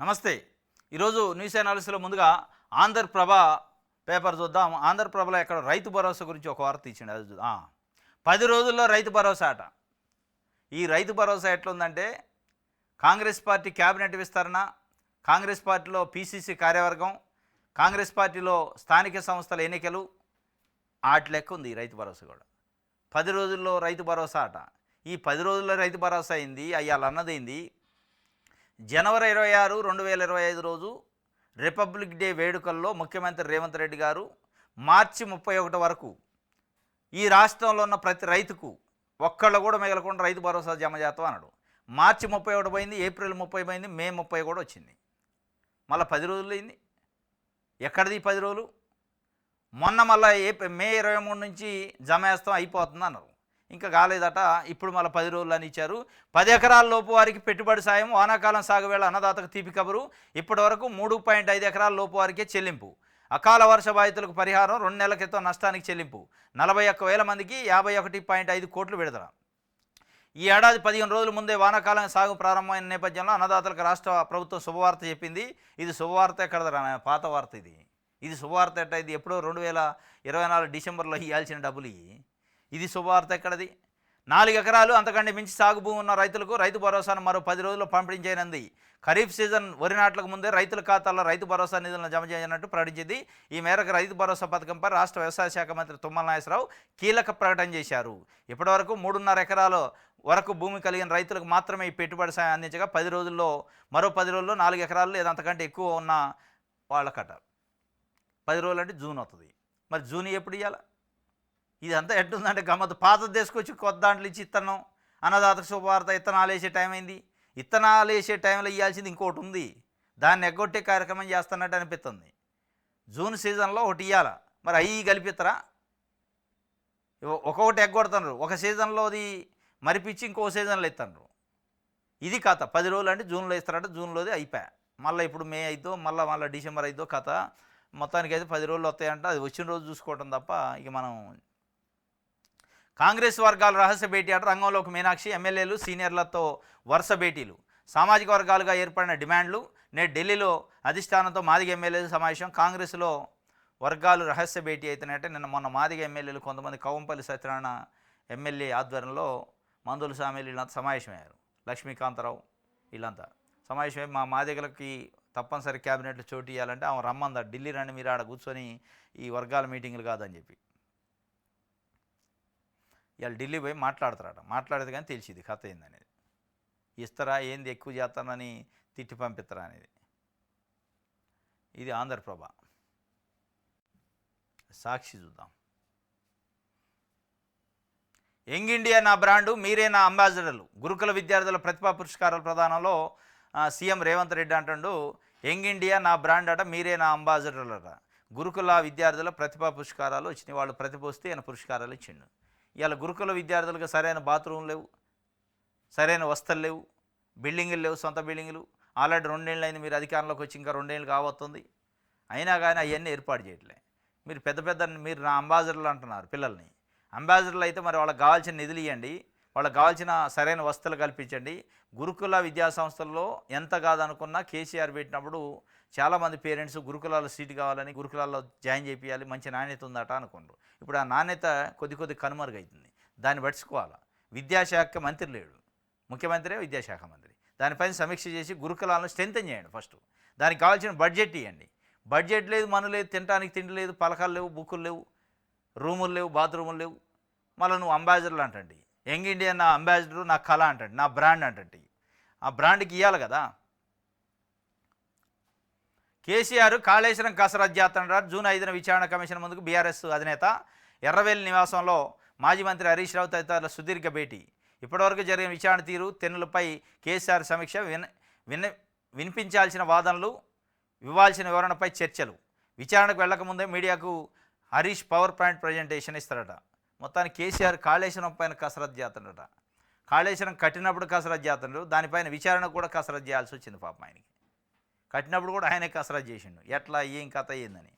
నమస్తే. ఈరోజు న్యూస్ అనాలిసిస్‌లో ముందుగా ఆంధ్రప్రభ పేపర్ చూద్దాం. ఆంధ్రప్రభలో ఎక్కడ రైతు భరోసా గురించి ఒక వార్త ఇచ్చిండు. అది 10 రోజుల్లో రైతు భరోసా అట. ఈ రైతు భరోసా ఎట్లుందంటే కాంగ్రెస్ పార్టీ క్యాబినెట్ విస్తరణ, కాంగ్రెస్ పార్టీలో పీసీసీ కార్యవర్గం, కాంగ్రెస్ పార్టీలో స్థానిక సంస్థల ఎన్నికలు ఆటి లెక్క ఉంది ఈ రైతు భరోసా కూడా. 10 రోజుల్లో రైతు భరోసా అట. ఈ 10 రోజుల్లో రైతు భరోసా అయింది. అయ్యాల అన్నదేంది, జనవరి 26, 2025 రోజు రిపబ్లిక్ డే వేడుకల్లో ముఖ్యమంత్రి రేవంత్ రెడ్డి గారు మార్చి 31 వరకు ఈ రాష్ట్రంలో ఉన్న ప్రతి రైతుకు ఒక్కళ్ళు కూడా మిగలకుండా రైతు భరోసా జమ చేస్తాం అన్నాడు. మార్చి 31 పోయింది, ఏప్రిల్ 30 పోయింది, మే 30 కూడా వచ్చింది. మళ్ళీ 10 రోజులు అయింది. ఎక్కడిది 10 రోజులు? మొన్న మళ్ళీ మే 23 నుంచి జమ వేస్తాం అయిపోతుంది అన్నారు. ఇంకా కాలేదట. ఇప్పుడు మళ్ళీ 10 రోజులు అని ఇచ్చారు. 10 ఎకరాల లోపు వారికి పెట్టుబడి సాయం, వానాకాలం సాగు వేళ అన్నదాతకు తీపి కబురు. ఇప్పటి వరకు 3.5 ఎకరాల లోపు వారికే చెల్లింపు. అకాల వర్ష బాధితులకు పరిహారం 2 నెలల క్రితం నష్టానికి చెల్లింపు. 41,000 మందికి 51.5 కోట్లు విడుదల. ఈ ఏడాది 15 రోజుల ముందే వానాకాలం సాగు ప్రారంభమైన నేపథ్యంలో అన్నదాతలకు రాష్ట్ర ప్రభుత్వం శుభవార్త చెప్పింది. ఇది శుభవార్త ఎక్కడదరా, పాత వార్త ఇది శుభవార్త ఎట్ట? ఇది ఎప్పుడో 2024 డిసెంబర్లో ఇవ్వాల్సిన డబ్బులు ఇది శుభవార్త ఎక్కడది? 4 ఎకరాలు అంతకంటే మించి సాగు భూమి ఉన్న రైతులకు రైతు భరోసాను మరో 10 రోజుల్లో పంపిణీ చేయనుంది. ఖరీఫ్ సీజన్ వరి నాట్లకు ముందే రైతుల ఖాతాల్లో రైతు భరోసా నిధులను జమ చేయనున్నట్టు ప్రకటించింది. ఈ మేరకు రైతు భరోసా పథకంపై రాష్ట్ర వ్యవసాయ శాఖ మంత్రి తుమ్మల నాగేశ్వరరావు కీలక ప్రకటన చేశారు. ఇప్పటివరకు 3.5 ఎకరాల వరకు భూమి కలిగిన రైతులకు మాత్రమే ఈ పెట్టుబడి సాయం అందించగా మరో 10 రోజుల్లో 4 ఎకరాలు లేదా అంతకంటే ఎక్కువ ఉన్న వాళ్ళకట. 10 రోజులు అంటే జూన్ అవుతుంది. మరి జూన్ ఎప్పుడు ఇవ్వాలి? ఇదంతా ఎట్టుందంటే గమ్మత్తు. పాతది తీసుకొచ్చి కొత్త దాంట్లో ఇచ్చి ఇత్తనం, అన్నదాతకు శుభవార్త, ఇత్తనాలు వేసే టైం అయింది. ఇత్తనాలు వేసే టైంలో ఇవ్వాల్సింది ఇంకోటి ఉంది. దాన్ని ఎగ్గొట్టే కార్యక్రమం చేస్తున్నట్టు అనిపిస్తుంది. జూన్ సీజన్లో ఒకటి ఇవ్వాల, మరి అవి కలిపిస్తారా? ఒక్కొక్కటి ఎగ్గొడుతున్నారు. ఒక సీజన్లోది మరిపించి ఇంకో సీజన్లో ఇస్తున్నారు. ఇది కథ. 10 రోజులు అంటే జూన్లో ఇస్తారంటే జూన్లోది అయిపోయా. మళ్ళీ ఇప్పుడు మే అయిద్దో మళ్ళీ డిసెంబర్ అయిద్దో కథ. మొత్తానికి అయితే 10 రోజులు వస్తాయంట. అది వచ్చిన రోజు చూసుకోవటం తప్ప ఇక మనం. కాంగ్రెస్ వర్గాల రహస్య భేటీ అట. రంగంలోకి మీనాక్షి, ఎమ్మెల్యేలు సీనియర్లతో వరుస భేటీలు, సామాజిక వర్గాలుగా ఏర్పడిన డిమాండ్లు. నేడు ఢిల్లీలో అధిష్టానంతో మాదిగ ఎమ్మెల్యేలు సమావేశం. కాంగ్రెస్లో వర్గాలు రహస్య భేటీ అవుతున్నాయంటే మొన్న మాదిగ ఎమ్మెల్యేలు కొంతమంది కవంపల్లి సత్యనారాయణ ఎమ్మెల్యే ఆధ్వర్యంలో మందుల సామీలు వీళ్ళంతా సమావేశమయ్యారు. లక్ష్మీకాంతరావు వీళ్ళంతా సమావేశమై మా మాదిగలకి తప్పనిసరి క్యాబినెట్లో చోటు ఇవ్వాలంటే ఆమె రమ్మందా, ఢిల్లీ రండి మీరు ఆడ కూర్చొని ఈ వర్గాల మీటింగులు కాదని చెప్పి. ఇవాళ ఢిల్లీ పోయి మాట్లాడతారట. మాట్లాడేది కానీ తెలిసింది కథ ఏందనేది. ఇస్తారా ఏంది, ఎక్కువ చేస్తానని తిట్టి పంపిస్తారా అనేది. ఇది ఆంధ్రప్రభ. సాక్షి చూద్దాం. యంగ్ ఇండియా నా బ్రాండు, మీరే నా అంబాసిడర్లు. గురుకుల విద్యార్థుల ప్రతిభా పురస్కారాల ప్రదానంలో సీఎం రేవంత్ రెడ్డి అంటాడు, యంగ్ ఇండియా నా బ్రాండ్ అట, మీరే నా అంబాసిడర్లు అట. గురుకుల విద్యార్థుల ప్రతిభా పురస్కారాలు వచ్చినాయి. వాళ్ళు ప్రతిభ వస్తే ఆయన పురస్కారాలు ఇచ్చిండు. ఇవాళ గురుకుల విద్యార్థులకు సరైన బాత్రూమ్ లేవు, సరైన వసతులు లేవు, బిల్డింగులు లేవు, సొంత బిల్డింగులు. ఆల్రెడీ 2 ఏళ్ళు అయింది మీరు అధికారంలోకి వచ్చి, ఇంకా 2 ఏళ్ళు కావస్తుంది. అయినా కానీ అవన్నీ ఏర్పాటు చేయట్లే. మీరు నా అంబాసిడర్లు అంటున్నారు పిల్లల్ని. అంబాసిడర్లు అయితే మరి వాళ్ళకి కావాల్సిన నిధులు ఇవ్వండి, వాళ్ళకి కావాల్సిన సరైన వసతులు కల్పించండి. గురుకుల విద్యా సంస్థల్లో ఎంత కాదనుకున్నా కేసీఆర్ పెట్టినప్పుడు చాలామంది పేరెంట్స్ గురుకులాల్లో సీటు కావాలని గురుకులాల్లో జాయిన్ చేయించాలి, మంచి నాణ్యత ఉందట అనుకుంటారు. ఇప్పుడు ఆ నాణ్యత కొద్ది కనుమరుగవుతుంది. దాన్ని పట్టించుకోవాలి. విద్యాశాఖ మంత్రి లేడు, ముఖ్యమంత్రి విద్యాశాఖ మంత్రి. దానిపైన సమీక్ష చేసి గురుకులాలను స్ట్రెంథెన్ చేయండి. ఫస్ట్ దానికి కావాల్సిన బడ్జెట్ ఇవ్వండి. బడ్జెట్ లేదు, మను లేదు, తినడానికి తిండి లేదు, పలకాలు లేవు, బుక్కులు లేవు, రూములు లేవు, బాత్రూములు లేవు. మళ్ళీ నువ్వు అంబాసిడర్లు అంటండి. యంగ్ ఇండియా నా అంబాసిడరు, నా కళ అంటండి, నా బ్రాండ్ అంటండి. ఆ బ్రాండ్కి ఇవ్వాలి కదా. కేసీఆర్ కాళేశ్వరం కసరత్తు చేస్తున్నాడు. జూన్ 5న విచారణ కమిషన్ ముందుకు బీఆర్ఎస్ అధినేత. ఎర్రవేలి నివాసంలో మాజీ మంత్రి హరీష్ రావు తదితరుల సుదీర్ఘ భేటీ. ఇప్పటివరకు జరిగిన విచారణ తీరు, తెన్నులపై కేసీఆర్ సమీక్ష, వినిపించాల్సిన వాదనలు, ఇవ్వాల్సిన వివరణపై చర్చలు. విచారణకు వెళ్లకముందే మీడియాకు హరీష్ పవర్ పాయింట్ ప్రజెంటేషన్ ఇస్తారట. మొత్తానికి కేసీఆర్ కాళేశ్వరం పైన కసరత్తు చేస్తున్నాడట. కాళేశ్వరం కట్టినప్పుడు కసరత్తు చేస్తున్నాడు, దానిపైన విచారణ కూడా కసరత్తు చేయాల్సి వచ్చింది పాపం ఆయనకి. కట్టినప్పుడు కూడా ఆయనే కసరత్తు చేసిండు. ఎట్లా ఏం కథ అయ్యిందని.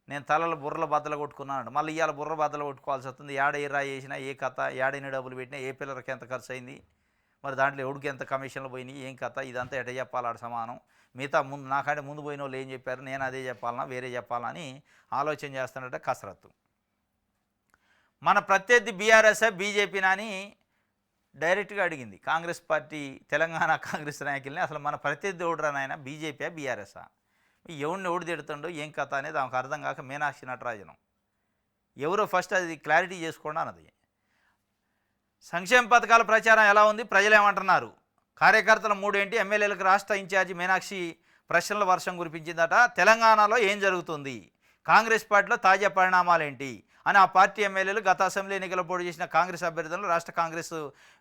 నేను తలలో బుర్రల బద్దలు కొట్టుకున్నాను, మళ్ళీ ఇవాళ బుర్ర బద్దలు కొట్టుకోవాల్సి వస్తుంది. ఏడ ఏ రాయి వేసినా, ఏ కథ, ఏడైన డబ్బులు పెట్టినా, ఏ పిల్లలకి ఎంత ఖర్చు అయింది, మరి దాంట్లో ఎవడికి ఎంత కమిషన్లు పోయినాయి ఏం కథ ఇదంతా ఎట చెప్పాలి ఆడ సమానం మిగతా ముందు నాకంటే ముందు పోయిన వాళ్ళు ఏం చెప్పారు నేను అదే చెప్పాలన్నా వేరే చెప్పాలన్నా అని ఆలోచన చేస్తున్నట్టే కసరత్తు. మన ప్రత్యర్థి బీఆర్ఎస్ బీజేపీనా అని డైరెక్ట్గా అడిగింది కాంగ్రెస్ పార్టీ తెలంగాణ కాంగ్రెస్ నాయకుల్ని. అసలు మన ప్రత్యర్థి ఎవడురా నాయన బీజేపీ బీఆర్ఎస్ఆ ఎవడిని ఎవడు తిడుతుండో ఏం కథ అనేది ఆమెకు అర్థం కాక మీనాక్షి నటరాజను ఎవరో ఫస్ట్ అది క్లారిటీ చేసుకోండి అన్నది. సంక్షేమ పథకాల ప్రచారం ఎలా ఉంది ప్రజలు ఏమంటున్నారు? కార్యకర్తల మూడేంటి ఎమ్మెల్యేలకు రాష్ట్ర ఇన్ఛార్జి మీనాక్షి ప్రశ్నల వర్షం కురిపించిందట. తెలంగాణలో ఏం జరుగుతుంది, కాంగ్రెస్ పార్టీలో తాజా పరిణామాలేంటి అని ఆ పార్టీ ఎమ్మెల్యేలు గత అసెంబ్లీ ఎన్నికల్లో పోటీ చేసిన కాంగ్రెస్ అభ్యర్థులను రాష్ట్ర కాంగ్రెస్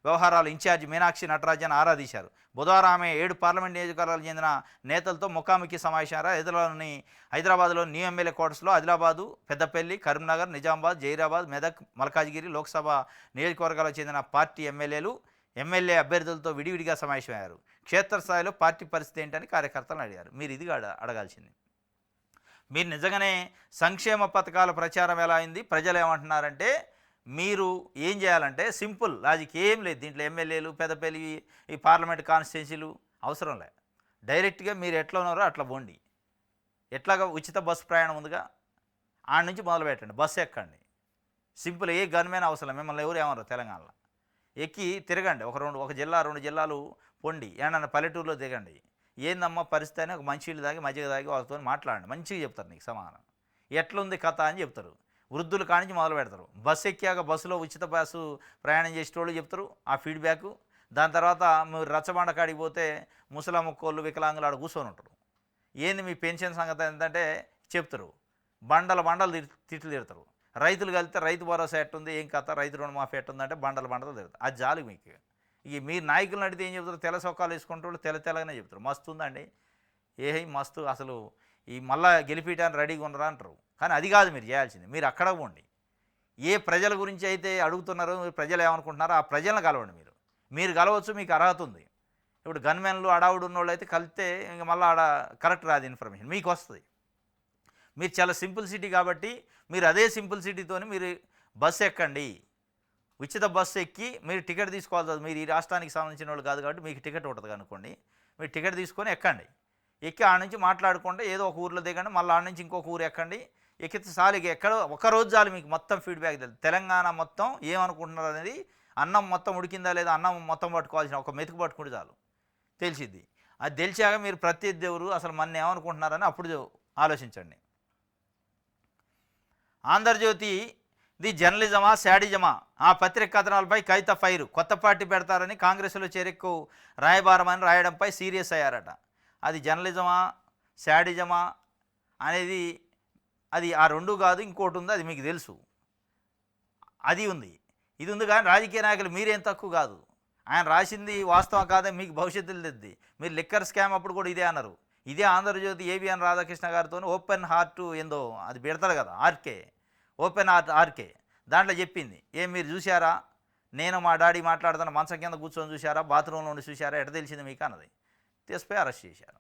వ్యవహారాల ఇన్ఛార్జి మీనాక్షి నటరాజన్ ఆరాధించారు. బుధవారం ఆమె 7 పార్లమెంట్ నియోజకవర్గాలకు చెందిన నేతలతో ముఖాముఖి సమావేశం హైదరాబాద్లోని న్యూ ఎమ్మెల్యే క్వార్టర్స్లో ఆదిలాబాదు, పెద్దపల్లి, కరీంనగర్, నిజామాబాద్, జైరాబాద్, మెదక్, మల్కాజ్గిరి లోక్సభ నియోజకవర్గాలకు చెందిన పార్టీ ఎమ్మెల్యే అభ్యర్థులతో విడివిడిగా సమావేశమయ్యారు. క్షేత్రస్థాయిలో పార్టీ పరిస్థితి ఏంటని కార్యకర్తలను అడిగారు. మీరు ఇది అడగాల్సింది. మీరు నిజంగానే సంక్షేమ పథకాల ప్రచారం ఎలా అయింది ప్రజలు ఏమంటున్నారంటే మీరు ఏం చేయాలంటే సింపుల్ లాజిక్ ఏం లేదు దీంట్లో. ఎమ్మెల్యేలు పెద్దపల్లి ఈ పార్లమెంట్ కాన్స్టిట్యున్సీలు అవసరం లేదు. డైరెక్ట్గా మీరు ఎట్లా ఉన్నారో అట్లా పోండి. ఎట్లాగా ఉచిత బస్సు ప్రయాణం ఉందిగా ఆడ నుంచి మొదలు పెట్టండి, బస్సు ఎక్కండి. సింపుల్, ఏ గన్మేన్ అవసరం. మిమ్మల్ని ఎవరు ఏమన్నారు తెలంగాణలో ఎక్కి తిరగండి. ఒక జిల్లా 2 జిల్లాలు పొండి, ఏమన్నా పల్లెటూరులో దిగండి. ఏందమ్మా పరిస్థితి అని ఒక మంచినీళ్ళు తాగి మజ్జిగ తాగి వాళ్ళతో మాట్లాడండి, మంచిగా చెప్తారు నీకు సమాధానం. ఎట్లుంది కథ అని చెప్తారు. వృద్ధులు కానించి మొదలు పెడతారు. బస్సు ఎక్కాక బస్సులో ఉచిత బస్సు ప్రయాణం చేసేటోళ్ళు చెప్తారు ఆ ఫీడ్బ్యాక్. దాని తర్వాత మీరు రచ్చబండ కాడికి పోతే ముసలమ్మ కోళ్ళు వికలాంగులు ఆడ కూర్చొని ఉంటారు. ఏంది మీ పెన్షన్ సంగతి ఏంటంటే చెప్తారు. బండలు తిట్లు తిడతారు. రైతులు కలిస్తే రైతు భరోసా ఎట్టుంది ఏం కథ, రైతు రుణమాఫీ ఎట్టుందంటే బండలు తిడతారు. అది జాలి మీకు. ఇక మీరు నాయకులను అడిగితే ఏం చెప్తారు, తెల్ల సొక్కాలు వేసుకుంటూ తెల్లగానే చెప్తారు. మస్తు ఉందండి, మస్తు, అసలు ఈ మళ్ళా గెలిపించడానికి రెడీగా ఉండరా అంటారు. కానీ అది కాదు మీరు చేయాల్సింది. మీరు అక్కడ పోండి. ఏ ప్రజల గురించి అయితే అడుగుతున్నారో ప్రజలు ఏమనుకుంటున్నారో ఆ ప్రజలను కలవండి. మీరు కలవచ్చు, మీకు అర్హత ఉంది. ఇప్పుడు గన్మెన్లు అడావుడు ఉన్నోళ్ళు అయితే కలిస్తే ఇంక మళ్ళీ ఆడ కరెక్ట్ రాదు ఇన్ఫర్మేషన్ మీకు వస్తుంది. మీరు చాలా సింపుల్ సిటీ కాబట్టి మీరు అదే సింపుల్ సిటీతోని మీరు బస్సు ఎక్కండి. ఉచిత బస్సు ఎక్కి మీరు టికెట్ తీసుకోవాలి. మీరు ఈ రాష్ట్రానికి సంబంధించిన వాళ్ళు కాదు కాబట్టి మీకు టికెట్ ఉంటుంది అనుకోండి. మీరు టికెట్ తీసుకొని ఎక్కండి. ఎక్కి ఆడ నుంచి మాట్లాడుకుంటే ఏదో ఒక ఊర్లో దిగండి, మళ్ళీ ఆడ నుంచి ఇంకొక ఊరు ఎక్కండి. ఎక్కితే చాలు, ఇక ఎక్కడ ఒకరోజు చాలు మీకు మొత్తం ఫీడ్బ్యాక్ తెలుసు. తెలంగాణ మొత్తం ఏమనుకుంటున్నారు అనేది, అన్నం మొత్తం ఉడికిందా లేదా, అన్నం మొత్తం పట్టుకోవాల్సిన ఒక మెతుకు పట్టుకుంటే చాలు తెలిసిద్ది. అది తెలిసాక మీరు ప్రత్యర్థి ఎవరు అసలు మన ఏమనుకుంటున్నారని అప్పుడు ఆలోచించండి. ఆంధ్రజ్యోతి ది జర్నలిజమా శాడిజమా, ఆ పత్రిక కథనాలపై కవిత ఫైరు. కొత్త పార్టీ పెడతారని కాంగ్రెస్లో చేరెక్కు రాయబారమని రాయడంపై సీరియస్ అయ్యారట. అది జర్నలిజమా శాడిజమా అనేది అది ఆ రెండు కాదు, ఇంకోటి ఉంది, అది మీకు తెలుసు. అది ఉంది, ఇది ఉంది. కానీ రాజకీయ నాయకులు మీరేం తక్కువ కాదు. ఆయన రాసింది వాస్తవం కాదని మీకు భవిష్యత్తులో తెద్ది. మీరు లిక్కర్ స్కామ్ అప్పుడు కూడా ఇదే అన్నారు. ఇదే ఆంధ్రజ్యోతి ఏబిఎన్ రాధాకృష్ణ గారితో ఓపెన్ హార్ట్ ఏందో అది పెడతారు కదా, ఓపెన్ హార్ట్ ఆర్కే, దాంట్లో చెప్పింది. మీరు చూసారా, నేను మా డాడీ మాట్లాడుతున్న మంచం కింద కూర్చొని చూసారా, బాత్రూంలో ఉండి చూసారా, ఎట తెలిసింది మీకు అన్నది. తీసిపోయి అరెస్ట్ చేశారు.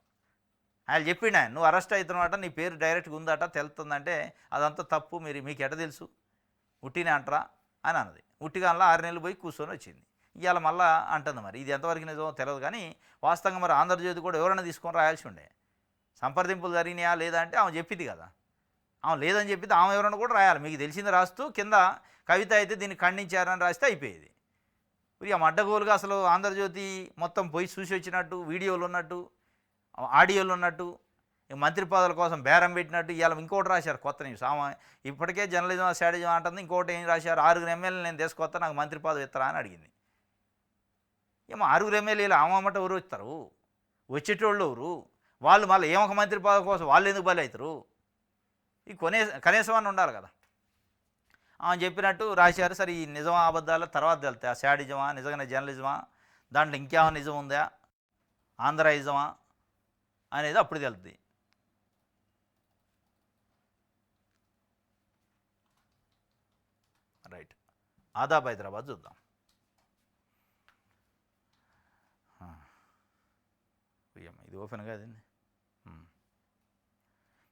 ఆయన చెప్పిండు, ఆయన నువ్వు అరెస్ట్ అవుతున్నమాట, నీ పేరు డైరెక్ట్గా ఉందట తెలుస్తుందంటే అదంతా తప్పు, మీకు ఎట తెలుసు ఉట్టినే అంటారా అని అన్నది. ఉట్టిగా 6 నెలలు పోయి కూర్చొని వచ్చింది. ఇవాళ మళ్ళీ అంటుంది. మరి ఇది ఎంతవరకు నిజమో తెలియదు కానీ వాస్తవంగా మరి ఆంధ్రజ్యోతి కూడా ఎవరైనా తీసుకొని రాయాల్సి ఉండే. సంప్రదింపులు జరిగినాయా లేదా అంటే ఆమె చెప్పింది కదా, ఆమె లేదని చెప్పింది. ఆమె ఎవరైనా కూడా రాయాలి. మీకు తెలిసింది రాస్తూ కింద కవిత అయితే దీన్ని ఖండించారని రాస్తే అయిపోయేది. ఇక అడ్డగోలుగా అసలు ఆంధ్రజ్యోతి మొత్తం పోయి చూసి వచ్చినట్టు, వీడియోలు ఉన్నట్టు, ఆడియోలు ఉన్నట్టు, మంత్రి పదవుల కోసం బేరం పెట్టినట్టు ఇవాళ ఇంకోటి రాశారు కొత్త న్యూస్. ఆమె ఇప్పటికే జర్నలిజం స్ట్రాటజీ అంటుంది. ఇంకోటి ఏం రాశారు, 6 ఎమ్మెల్యేలు నేను తీసుకొస్తా, నాకు మంత్రి పదవి ఇస్తారా అని అడిగింది. 6 ఎమ్మెల్యేలు ఆమె ఎవరు ఇస్తారు, వచ్చేటోళ్ళు ఎవరు, వాళ్ళు మళ్ళీ ఏమొక మంత్రి పదవి కోసం వాళ్ళు ఎందుకు బలి అవుతారు, ఈ కనీసం అని ఉండాలి కదా. ఆమె చెప్పినట్టు రాశారు. సరే ఈ నిజమా అబద్ధాలు తర్వాత తెలుస్తాయి. ఆ శాడిజమా నిజంగానే జర్నలిజమా, దాంట్లో ఇంకేమో నిజం ఉందా, ఆంధ్రాయిజమా అనేది అప్పుడు తెలుస్తుంది. రైట్, ఆదాబ్ హైదరాబాద్ చూద్దాం. ఇది ఓపెన్ కాదండి.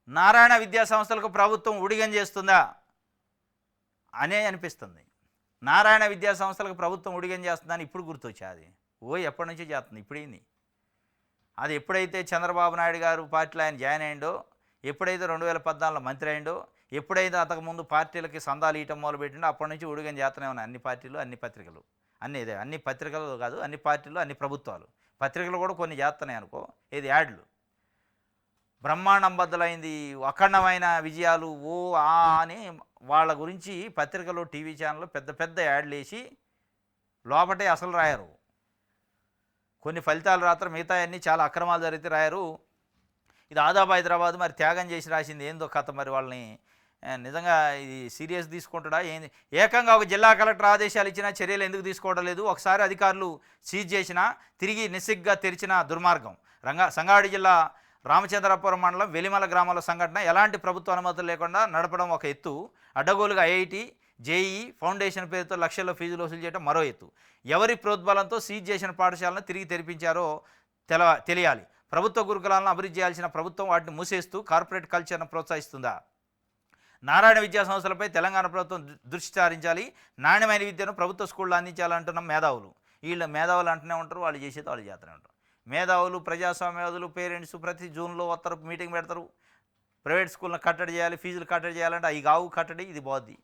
నారాయణ విద్యా సంస్థలకు ప్రభుత్వం ఊడిగం చేస్తుందా అనే అనిపిస్తుంది. నారాయణ విద్యా సంస్థలకు ప్రభుత్వం ఊడిగం చేస్తుందని ఇప్పుడు గుర్తొచ్చా. అది ఎప్పటి నుంచో చేస్తుంది ఇప్పుడేంది. అది ఎప్పుడైతే చంద్రబాబు నాయుడు గారు పార్టీలో ఆయన జాయిన్ అయ్యిండో, ఎప్పుడైతే 2014లో మంత్రి అయ్యిండో, ఎప్పుడైతే అంతకుముందు పార్టీలకి సందాలు ఇవ్వటం మొదలుపెట్టిండో అప్పటి నుంచి ఉడుగని చేస్తూనే ఉన్నాయి అన్ని పార్టీలు, అన్ని పత్రికలు. అన్ని పత్రికలు కాదు, అన్ని పార్టీలు, అన్ని ప్రభుత్వాలు. పత్రికలు కూడా కొన్ని చేస్తున్నాయి అనుకో, ఏది యాడ్లు. బ్రహ్మాండం బద్దలైంది, అఖండమైన విజయాలు అని వాళ్ళ గురించి పత్రికలు, టీవీ ఛానళ్ళు పెద్ద పెద్ద యాడ్లు వేసి లోపటే అసలు రాయరు. కొన్ని ఫలితాలు రాత్రం మిగతా అన్నీ చాలా అక్రమాలు జరిగితే రాయరు. ఇది ఆదాబ్ హైదరాబాద్ మరి త్యాగం చేసి రాసింది ఏందో కథ. మరి వాళ్ళని నిజంగా ఇది సీరియస్ తీసుకుంటాడా ఏంది? ఏకంగా ఒక జిల్లా కలెక్టర్ ఆదేశాలు ఇచ్చినా చర్యలు ఎందుకు తీసుకోవడం లేదు? ఒకసారి అధికారులు సీజ్ చేసినా తిరిగి నిస్సిగ్గా తెరిచిన దుర్మార్గం. సంగారెడ్డి జిల్లా రామచంద్రపురం మండలం వెలిమల గ్రామాల సంఘటన ఎలాంటి ప్రభుత్వ అనుమతులు లేకుండా నడపడం ఒక ఎత్తు, అడ్డగోలుగా ఐఐటి, జేఈ ఫౌండేషన్ పేరుతో లక్షల్లో ఫీజులు వసూలు చేయడం మరో ఎత్తు. ఎవరి ప్రోద్బలంతో సీజ్ చేసిన పాఠశాలను తిరిగి తెరిపించారో తెలియాలి. ప్రభుత్వ గురుకులాలను అభివృద్ధి చేయాల్సిన ప్రభుత్వం వాటిని మూసేస్తూ కార్పొరేట్ కల్చర్ను ప్రోత్సహిస్తుందా? నారాయణ విద్యా సంస్థలపై తెలంగాణ ప్రభుత్వం దృష్టి సారించాలి. నాణ్యమైన విద్యను ప్రభుత్వ స్కూళ్ళు అందించాలంటున్న మేధావులు. వీళ్ళు మేధావులు అంటూనే ఉంటారు, వాళ్ళు చేసేది వాళ్ళు చేస్తూనే ఉంటారు. మేధావులు, ప్రజాస్వామ్యవాదులు, పేరెంట్స్ ప్రతి జూన్లో వస్తారు, మీటింగ్ పెడతారు. ప్రైవేట్ స్కూళ్ళను కట్టడి చేయాలి, ఫీజులు కట్టడి చేయాలంటే అవి కావు కట్టడి, ఇది బాగుద్ది.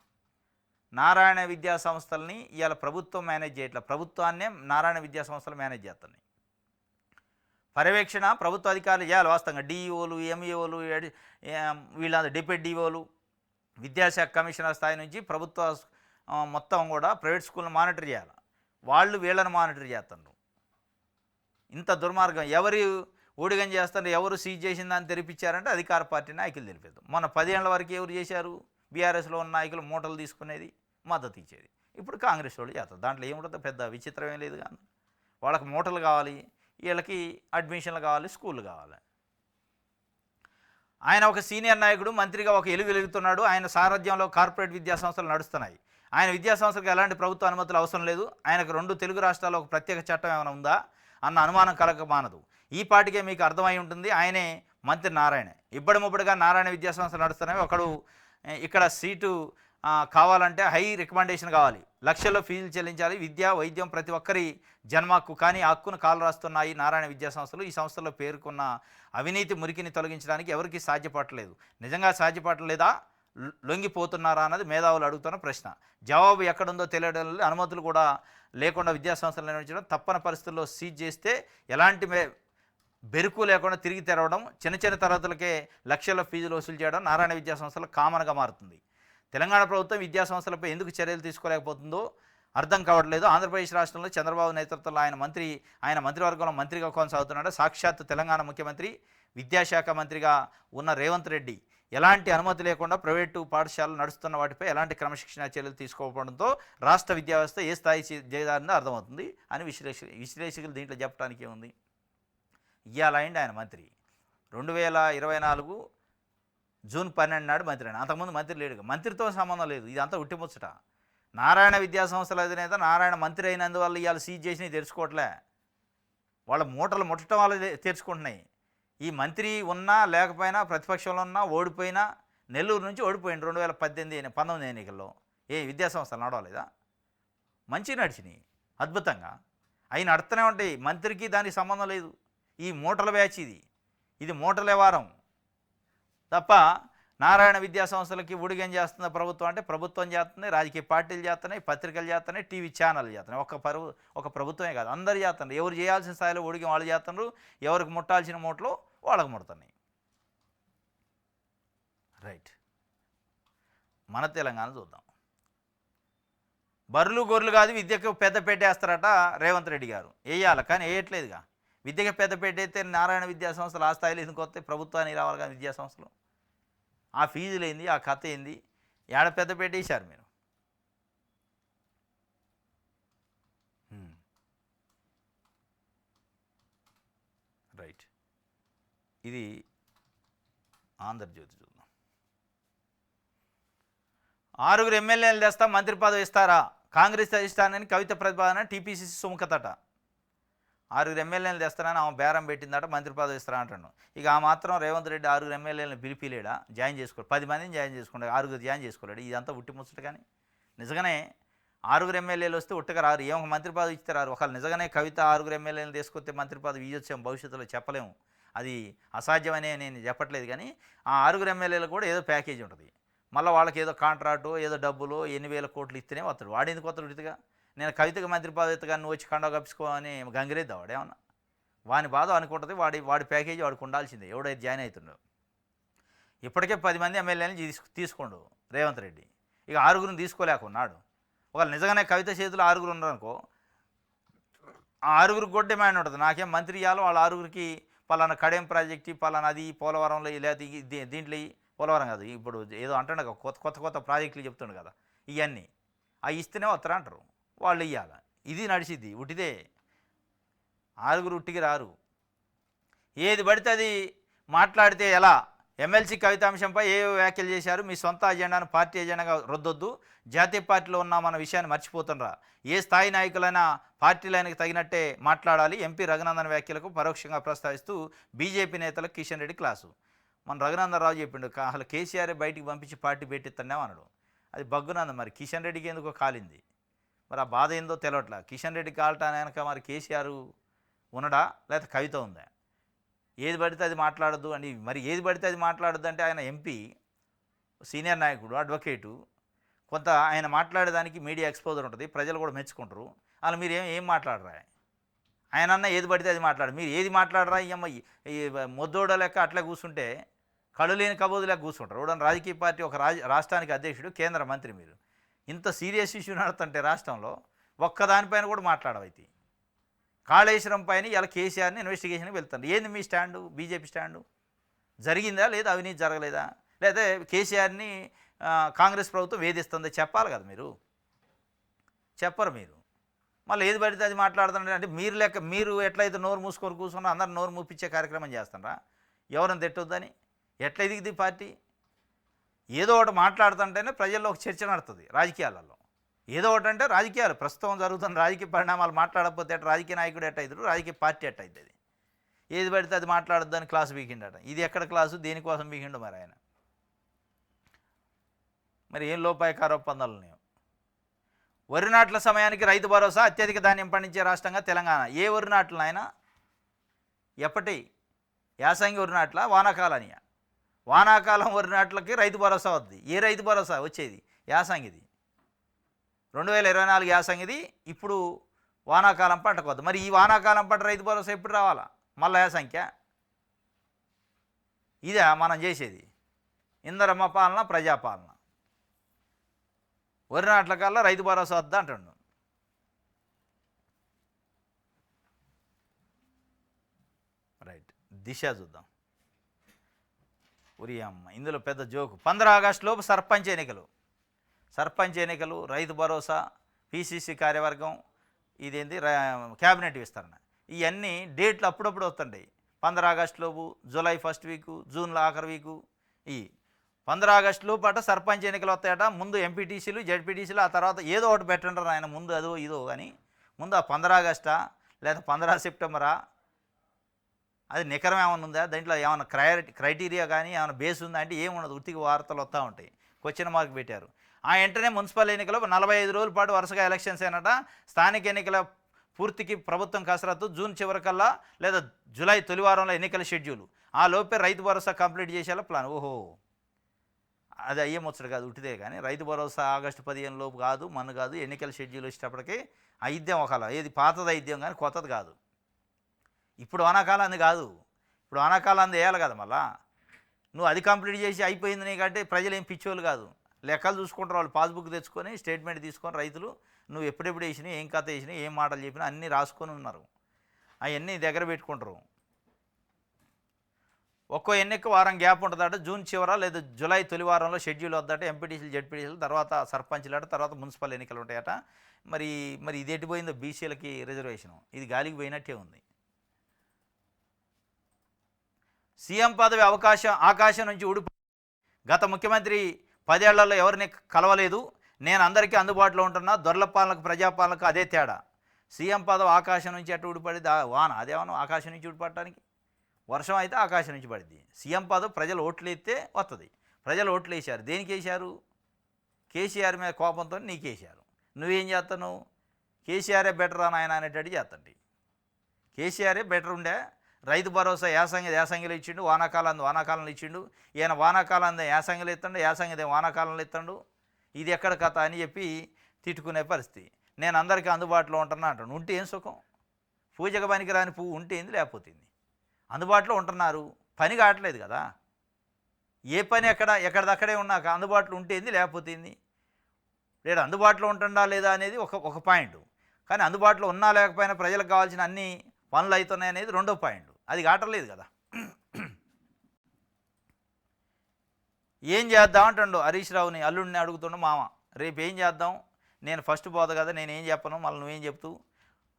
నారాయణ విద్యా సంస్థలని ఇవాళ ప్రభుత్వం మేనేజ్ చేయట్లేదు, ప్రభుత్వాన్నే నారాయణ విద్యా సంస్థలు మేనేజ్ చేస్తున్నాయి. పర్యవేక్షణ ప్రభుత్వ అధికారులు చేయాలి. వాస్తవంగా డిఈఓలు, ఎంఈఓలు, వీళ్ళందరూ డిప్యూటీ డిఓలు, విద్యాశాఖ కమిషనర్ స్థాయి నుంచి ప్రభుత్వ మొత్తం కూడా ప్రైవేట్ స్కూల్ని మానిటర్ చేయాలి. వాళ్ళు వీళ్ళని మానిటర్ చేస్తున్నారు. ఇంత దుర్మార్గం ఎవరు ఊడిగం చేస్తారు, ఎవరు సీజ్ చేసిందని తెరిపించారంటే అధికార పార్టీ నాయకులు తెలిపేది. మొన్న 10 ఏళ్ల వరకు ఎవరు చేశారు? బీఆర్ఎస్లో ఉన్న నాయకులు మూటలు తీసుకునేది, మద్దతు ఇచ్చేది. ఇప్పుడు కాంగ్రెస్ వాళ్ళు చేస్తారు. దాంట్లో ఏముంటుందో పెద్ద విచిత్రమే లేదు. కానీ వాళ్ళకి మూటలు కావాలి, వీళ్ళకి అడ్మిషన్లు కావాలి, స్కూళ్ళు కావాలి. ఆయన ఒక సీనియర్ నాయకుడు, మంత్రిగా ఒక వెలుగుతున్నాడు. ఆయన సారథ్యంలో కార్పొరేట్ విద్యా సంస్థలు నడుస్తున్నాయి. ఆయన విద్యా సంస్థలకు ఎలాంటి ప్రభుత్వ అనుమతులు అవసరం లేదు. ఆయనకు 2 తెలుగు రాష్ట్రాల్లో ఒక ప్రత్యేక చట్టం ఏమైనా ఉందా అన్న అనుమానం కలగమానదు. ఈ పాటికే మీకు అర్థమై ఉంటుంది. ఆయనే మంత్రి నారాయణ. ఇబ్బడి ముబ్బడిగా నారాయణ విద్యా సంస్థలు నడుస్తున్నాయి. ఒకడు ఇక్కడ సీటు కావాలంటే హై రికమెండేషన్ కావాలి, లక్షల్లో ఫీజులు చెల్లించాలి. విద్య, వైద్యం ప్రతి ఒక్కరి జన్మకు, కానీ ఆ హక్కును కాలు రాస్తున్నాయి నారాయణ విద్యా సంస్థలు. ఈ సంస్థల్లో పేర్కొన్న అవినీతి మురికిని తొలగించడానికి ఎవరికి సాధ్యపడలేదు. నిజంగా సాధ్యపడలేదా, లొంగిపోతున్నారా అన్నది మేధావులు అడుగుతున్న ప్రశ్న. జవాబు ఎక్కడుందో తెలియడం లేదు. అనుమతులు కూడా లేకుండా విద్యా సంస్థలు నిర్వహించడం, తప్పని పరిస్థితుల్లో సీజ్ చేస్తే ఎలాంటి బెరుకు లేకుండా తిరిగి తెరవడం, చిన్న చిన్న తరగతులకే లక్షల ఫీజులు వసూలు చేయడం నారాయణ విద్యా సంస్థలు కామన్గా మారుతుంది. తెలంగాణ ప్రభుత్వం విద్యా సంస్థలపై ఎందుకు చర్యలు తీసుకోలేకపోతుందో అర్థం కావట్లేదు. ఆంధ్రప్రదేశ్ రాష్ట్రంలో చంద్రబాబు నేతృత్వంలో ఆయన మంత్రివర్గంలో మంత్రిగా కొనసాగుతున్నాడు. సాక్షాత్ తెలంగాణ ముఖ్యమంత్రి, విద్యాశాఖ మంత్రిగా ఉన్న రేవంత్ రెడ్డి ఎలాంటి అనుమతి లేకుండా ప్రైవేటు పాఠశాలలు నడుస్తున్న వాటిపై ఎలాంటి క్రమశిక్షణ చర్యలు తీసుకోకపోవడంతో రాష్ట్ర విద్యా వ్యవస్థ ఏ స్థాయి చేయాలని అర్థమవుతుంది అని విశ్లేషకులు దీంట్లో చెప్పడానికి ఏముంది. ఇవాళ అయింది ఆయన మంత్రి. 2024 జూన్ 12 నాడు మంత్రి అయినా. అంతకుముందు మంత్రి లేడుగా, మంత్రితో సంబంధం లేదు. ఇదంతా ఉట్టిముచ్చట. నారాయణ విద్యా సంస్థల అధినేత నారాయణ మంత్రి అయినందువల్ల ఇవాళ సీజ్ చేసినవి తెరుచుకోవట్లే, వాళ్ళ మూటలు ముట్టడం వల్ల తెరుచుకుంటున్నాయి. ఈ మంత్రి ఉన్నా లేకపోయినా, ప్రతిపక్షంలో ఉన్నా, ఓడిపోయినా, నెల్లూరు నుంచి ఓడిపోయింది 2018-19 ఎన్నికల్లో. విద్యా సంస్థలు నడవలేదా? మంచి నడిచినాయి అద్భుతంగా. అవి నడుస్తూనే ఉంటాయి. మంత్రికి దానికి సంబంధం లేదు. ఈ మూటల బ్యాచ్ ఇది మూటల వ్యవహారం తప్ప నారాయణ విద్యా సంస్థలకి ఊడిగం చేస్తున్న ప్రభుత్వం అంటే ప్రభుత్వం చేస్తుంది, రాజకీయ పార్టీలు చేస్తున్నాయి, పత్రికలు చేస్తున్నాయి, టీవీ ఛానళ్ళు చేస్తున్నాయి. ఒక ప్రభుత్వమే కాదు, అందరు చేస్తున్నారు. ఎవరు చేయాల్సిన స్థాయిలో ఊడిగం వాళ్ళు చేస్తున్నారు, ఎవరికి ముట్టాల్సిన మూటలు వాళ్ళకు ముడుతున్నాయి. రైట్, మన తెలంగాణ చూద్దాం. బర్రెలు గొర్రెలు కాదు, విద్యకు పెద్ద పెట్టేస్తారట రేవంత్ రెడ్డి గారు. వేయాలి, కానీ వేయట్లేదుగా. విద్యకి పెద్ద పెట్టయితే నారాయణ విద్యా సంస్థలు ఆ స్థాయిలో ఎందుకు వస్తాయి? ప్రభుత్వానికి రావాలి కానీ విద్యా సంస్థలు. ఆ ఫీజులు ఏంది, ఆ కథ ఏంది, ఏడ పెద్ద పెట్టేశారు మీరు. రైట్, ఇది ఆంధ్రజ్యోతి చూద్దాం. 6 ఎమ్మెల్యేలు తెస్తా, మంత్రి పదవి ఇస్తారా? కాంగ్రెస్ అధిష్టానాన్ని కవిత ప్రతిపాదన టీపీసీసీ సుముఖతట. 6 ఎమ్మెల్యేలు తెస్తానని ఆమె బేరం పెట్టిందట, మంత్రి పదవి ఇస్తారా అంటాను. ఇక ఆ మాత్రం రేవంత్ రెడ్డి 6 ఎమ్మెల్యేలను జాయిన్ చేసుకోడు, 10 మందిని జాయిన్ చేసుకున్నాడు, 6 జాయిన్ చేసుకోలేడు. ఇదంతా ఉట్టి ముచ్చట. కానీ నిజంగానే 6 ఎమ్మెల్యేలు వస్తే ఉట్టగా రారు. ఏమో మంత్రి పదవి ఇస్తే రారు. ఒకవేళ నిజంగానే కవిత 6 ఎమ్మెల్యేలను తీసుకొస్తే మంత్రి పదవి ఇవ్వచ్చేమో భవిష్యత్తులో చెప్పలేము. అది అసాధ్యమనే నేను చెప్పట్లేదు కానీ ఆ 6 ఎమ్మెల్యేలకు కూడా ఏదో ప్యాకేజీ ఉంటుంది. మళ్ళీ వాళ్ళకి ఏదో కాంట్రాక్టు ఏదో డబ్బులు ఎన్ని వేల కోట్లు ఇస్తేనే వస్తాడు. వాడు ఎందుకు వస్తాడు ఇటుగా? నేను కవితకు మంత్రి పదవి ఎత్తుగా నువ్వు వచ్చి కండ కప్పించుకో అని గంగిరేద్దా వాడేమన్నా? వాని బాధ అనుకుంటుంది. వాడి ప్యాకేజీ వాడికి ఉండాల్సిందే ఎవడైతే జాయిన్ అవుతుండో. ఇప్పటికే 10 మంది ఎమ్మెల్యేలను తీసుకోండు రేవంత్ రెడ్డి. ఇక 6 తీసుకోలేకున్నాడు. ఒకవేళ నిజంగానే కవిత చేతులు 6 ఉన్నారనుకో, ఆ 6 కూడా డిమాండ్ ఉంటుంది. నాకేం మంత్రి ఇవ్వాలో వాళ్ళ 6కి పలానా కడెం ప్రాజెక్టు పలానా అది పోలవరంలో లేదా దీంట్లో పోలవరం కాదు ఇప్పుడు ఏదో అంటుండే కొత్త ప్రాజెక్టులు చెప్తుండు కదా, ఇవన్నీ అవి ఇస్తేనే వస్తారా అంటారు. వాళ్ళు ఇవ్వాలి. ఇది నడిచిద్ది. ఉట్టిదే 6 ఉట్టికి రారు. ఏది పడితే అది మాట్లాడితే ఎలా? ఎమ్మెల్సీ కవిత అంశంపై ఏ వ్యాఖ్యలు చేశారు? మీ సొంత అజెండాను పార్టీ ఎజెండాగా రుద్దొద్దు. జాతీయ పార్టీలో ఉన్న మన విషయాన్ని మర్చిపోతుండ్రా? ఏ స్థాయి నాయకులైనా పార్టీలైనకి తగినట్టే మాట్లాడాలి. ఎంపీ రఘునందన్ వ్యాఖ్యలకు పరోక్షంగా ప్రస్తావిస్తూ బీజేపీ నేతలకు కిషన్ రెడ్డి క్లాసు. మన రఘునందన్ రావు చెప్పిండు అసలు కేసీఆర్ బయటికి పంపించి పార్టీ పెట్టిస్తానే అన్నాడు. అది బగ్గునంద. మరి కిషన్ రెడ్డికి ఎందుకో కాలింది. మరి ఆ బాధ ఏందో తెలియట్లా. కిషన్ రెడ్డి కాలటాని వెనక మరి కేసీఆర్ ఉన్నడా లేకపోతే కవిత ఉందా? ఏది పడితే అది మాట్లాడద్దు అని. మరి ఏది పడితే అది మాట్లాడద్దు అంటే ఆయన ఎంపీ, సీనియర్ నాయకుడు, అడ్వకేటు. కొంత ఆయన మాట్లాడేదానికి మీడియా ఎక్స్పోజర్ ఉంటుంది. ప్రజలు కూడా మెచ్చుకుంటారు. అలా మీరు ఏం మాట్లాడరా? ఆయన అన్న ఏది పడితే అది మాట్లాడు. మీరు ఏది మాట్లాడరా? ఈ మొద్దోడ లెక్క అట్లా కూర్చుంటే కళ్ళు లేని కబోదు లెక్క కూర్చుంటారు. ఎవడన్నా రాజకీయ పార్టీ ఒక రాష్ట్రానికి అధ్యక్షుడు, కేంద్ర మంత్రి. మీరు ఇంత సీరియస్ ఇష్యూ నడుతుంటే రాష్ట్రంలో ఒక్కదానిపైన కూడా మాట్లాడవైతే. కాళేశ్వరం పైన ఇలా కేసీఆర్ని ఇన్వెస్టిగేషన్కి వెళ్తాను. ఏంది మీ స్టాండు? బీజేపీ స్టాండు జరిగిందా లేదా? అవినీతి జరగలేదా? లేదా కేసీఆర్ని కాంగ్రెస్ ప్రభుత్వం వేధిస్తుందో చెప్పాలి కదా. మీరు చెప్పరు. మీరు మళ్ళీ ఏది పడితే అది మాట్లాడుతుంటే అంటే మీరు ఎట్లయితే నోరు మూసుకొని కూర్చున్నా అందరు నోరు మూపించే కార్యక్రమం చేస్తారా? ఎవరిని తిట్టొద్దని ఎట్లా ఎదిగిద్ది పార్టీ? ఏదో ఒకటి మాట్లాడుతుంటేనే ప్రజల్లో ఒక చర్చ నడుతుంది రాజకీయాలలో. ఏదో ఒకటి అంటే రాజకీయాలు ప్రస్తుతం జరుగుతున్న రాజకీయ పరిణామాలు మాట్లాడకపోతే రాజకీయ నాయకుడు ఎట్టయితాడు, రాజకీయ పార్టీ ఎట్టయితుంది. ఏది పడితే అది మాట్లాడొద్దని క్లాసు బీకిండట. ఇది ఎక్కడ క్లాసు? దేనికోసం బీకిండు మరి ఆయన? మరి ఏం లోపాయకార ఒప్పందాలు ఉన్నాయో? వరి నాట్ల సమయానికి రైతు భరోసా. అత్యధిక ధాన్యం పండించే రాష్ట్రంగా తెలంగాణ. ఏ వరి నాట్లు ఆయన? ఎప్పటి? యాసంగి వరి నాట్ల, వానాకాలనియ? వానాకాలం వరి నాట్లకి రైతు భరోసా వద్ది. ఏ రైతు భరోసా వచ్చేది? యాసంగిది. 2024 యాసంగిది. ఇప్పుడు వానాకాలం పంటకు వద్దు. మరి ఈ వానాకాలం పంట రైతు భరోసా ఎప్పుడు రావాలా? మళ్ళీ యాసంఖ్య. ఇదే మనం చేసేది ఇందరమ్మ పాలన, ప్రజాపాలన. వరి నాట్ల కల్లా రైతు భరోసా వద్దా అంటుండు. రైట్. దిశ చూద్దాం. ఉరి అమ్మ, ఇందులో పెద్ద జోకు. 15 ఆగస్టులోపు సర్పంచ్ ఎన్నికలు, రైతు భరోసా, పిసిసి కార్యవర్గం, ఇదేంటి క్యాబినెట్ విస్తరణ. ఇవన్నీ డేట్లు అప్పుడప్పుడు వస్తుంటాయి. 15 ఆగస్టులోపు, జూలై ఫస్ట్ వీకు, జూన్లో ఆఖరి వీకు. ఈ 15 ఆగస్టులోపు అట సర్పంచ్ ఎన్నికలు వస్తాయట. ముందు ఎంపీటీసీలు, జెడ్పీటీసీలు, ఆ తర్వాత ఏదో ఒకటి పెట్టంటారు ఆయన ముందు. అదో ఇదో కానీ ముందు ఆ 15 ఆగస్టా లేదా 15 సెప్టెంబరా? అది నికరం ఏమైనా ఉందా? దాంట్లో ఏమైనా క్రైటీరియా కానీ ఏమైనా బేస్ ఉందా అంటే ఏముండదు. ఉత్తికి వార్తలు వస్తూ ఉంటాయి. క్వశ్చన్ మార్క్ పెట్టారు. ఆ వెంటనే మున్సిపల్ ఎన్నికలు 45 రోజుల పాటు వరుసగా ఎలక్షన్స్ అయినట. స్థానిక ఎన్నికల పూర్తికి ప్రభుత్వం కసరత్తు. జూన్ చివరికల్లా లేదా జూలై తొలి వారంలో ఎన్నికల షెడ్యూలు. ఆ లోపే రైతు భరోసా కంప్లీట్ చేసేలా ప్లాన్. ఓహో, అది అయ్యే ముచ్చడు కాదు, ఉట్టిదే. కానీ రైతు భరోసా ఆగస్టు 15 లోపు కాదు, మన కాదు. ఎన్నికల షెడ్యూల్ వచ్చేటప్పటికి ఐద్యం ఒకలా. ఏది పాతది ఐద్యం కానీ కొత్తది కాదు. ఇప్పుడు వానాకాలాంది కాదు. ఇప్పుడు వానాకాలాంది వేయాలి కదా. మళ్ళా నువ్వు అది కంప్లీట్ చేసి అయిపోయింది నీకంటే ప్రజలు ఏం పిచ్చోళ్ళు కాదు. లెక్కలు చూసుకుంటారు వాళ్ళు. పాస్బుక్ తెచ్చుకొని స్టేట్మెంట్ తీసుకొని రైతులు నువ్వు ఎప్పుడెప్పుడు వేసినాయి, ఏం కథ వేసినాయి, ఏం మాటలు చెప్పినా అన్నీ రాసుకొని ఉన్నారు. అవన్నీ దగ్గర పెట్టుకుంటారు. ఒక్కో ఎన్నిక వారం గ్యాప్ ఉంటుందట. జూన్ చివర లేదా జూలై తొలి వారంలో షెడ్యూల్ వద్దట. ఎంపీటీసీలు, జెడ్పీటీసీలు, తర్వాత సర్పంచ్లట, తర్వాత మున్సిపల్ ఎన్నికలు ఉంటాయట. మరి ఇది ఎట్టిపోయిందో బీసీలకి రిజర్వేషన్. ఇది గాలికి పోయినట్టే ఉంది. సీఎం పదవి ఆకాశం నుంచి ఊడిపో. గత ముఖ్యమంత్రి 10 ఏళ్లలో ఎవరిని కలవలేదు. నేను అందరికీ అందుబాటులో ఉంటున్నా. దొరల పాలనకు ప్రజాపాలనకు అదే తేడా. సీఎం పదవి ఆకాశం నుంచి అటు ఊడిపడింది. వాన అదేమన్నా ఆకాశం నుంచి ఊడిపడటానికి? వర్షం అయితే ఆకాశం నుంచి పడింది. సీఎం పదవి ప్రజలు ఓట్లు వేస్తే వస్తుంది. ప్రజలు ఓట్లు వేశారు. దేనికి వేశారు? కేసీఆర్ మీద కోపంతో నీకేశారు. నువ్వేం చేస్తావు? కేసీఆరే బెటర్ అని ఆయన అనేటట్టు చేస్తాండి. కేసీఆరే బెటర్ ఉండే. రైతు భరోసా యాసంగిలో ఇచ్చిండు, వానాకాలంలో ఇచ్చిండు. ఈయన వానాకాలం యాసంగిలో ఇస్తాడు, యాసంగిదే వానాకాలంలో ఇస్తాడు. ఇది ఎక్కడ కథ అని చెప్పి తిట్టుకునే పరిస్థితి. నేను అందరికీ అందుబాటులో ఉంటున్నా అంటాను. ఉంటే ఏం సుఖం? పూజకు పనికిరాని పువ్వు ఉంటే ఏంది, లేకపోతుంది. అందుబాటులో ఉంటున్నారు, పని కావట్లేదు కదా. ఏ పని ఎక్కడిదక్కడే ఉన్నాక అందుబాటులో ఉంటేంది, లేకపోతుంది. లేదా అందుబాటులో ఉంటుందా లేదా అనేది ఒక పాయింట్. కానీ అందుబాటులో ఉన్నా లేకపోయినా ప్రజలకు కావాల్సిన అన్ని పనులు అవుతున్నాయి అనేది రెండో పాయింట్. అది కావట్లేదు కదా. ఏం చేద్దాం అంటుండు హరీష్ రావుని, అల్లుడిని అడుగుతుండు మామ. రేపు ఏం చేద్దాం, నేను ఫస్ట్ పోదు కదా, నేనేం చెప్పను, మళ్ళీ నువ్వేం చెప్తూ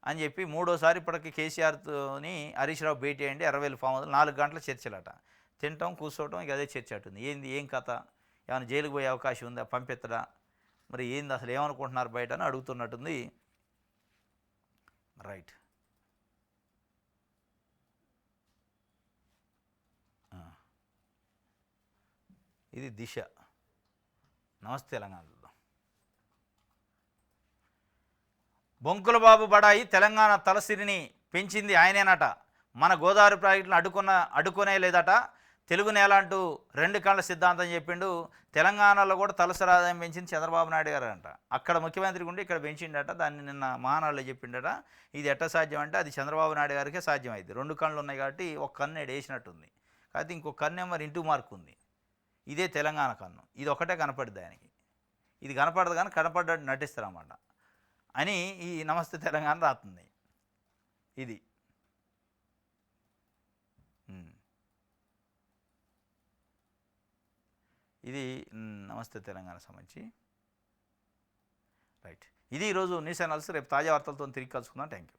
అని చెప్పి మూడోసారి ఇప్పటికి కేసీఆర్తోని హరీష్ రావు భేటీ అయ్యండి. 20,000 ఫామ్ 4 గంటల చర్చలట. తింటాం కూర్చోవటం, ఇక అదే చర్చ అటుంది. ఏం కథ, ఏమైనా జైలుకు పోయే అవకాశం ఉందా, పంపెత్తడా, మరి ఏంది అసలు ఏమనుకుంటున్నారు బయట అని అడుగుతున్నట్టుంది. రైట్. ఇది దిశ. నమస్తే తెలంగాణలో. బొంకుల బాబు బడాయి తెలంగాణ తలసిరిని పెంచింది ఆయనేనట. మన గోదావరి ప్రాజెక్టులను అడ్డుకునే లేదట. తెలుగు నేల అంటూ 2 కళ్ళ సిద్ధాంతం చెప్పిండు. తెలంగాణలో కూడా తలసరి ఆదాయం పెంచింది చంద్రబాబు నాయుడు గారు అంట. అక్కడ ముఖ్యమంత్రికి ఉండి ఇక్కడ పెంచిండట. దాన్ని నిన్న మహానాడులో చెప్పిండట. ఇది ఎట్ట సాధ్యం అంటే అది చంద్రబాబు నాయుడు గారికే సాధ్యం అయింది. 2 కళ్ళు ఉన్నాయి కాబట్టి ఒక కన్ను వేసినట్టుంది. కాబట్టి ఇంకో కన్ను మరి ఇంటూ మార్కు ఉంది. ఇదే తెలంగాణ కన్ను. ఇది ఒకటే కనపడుద్ది ఆయనకి. ఇది కనపడదు కానీ కనపడ్డట్టు నటిస్తారన్నమాట అని ఈ నమస్తే తెలంగాణ రాస్తుంది. ఇది ఇది నమస్తే తెలంగాణ సంబంధించి. రైట్. ఇది ఈరోజు న్యూస్ అనాలిసిస్. రేపు తాజా వార్తలతో తిరిగి కలుసుకుందాం. Thank you.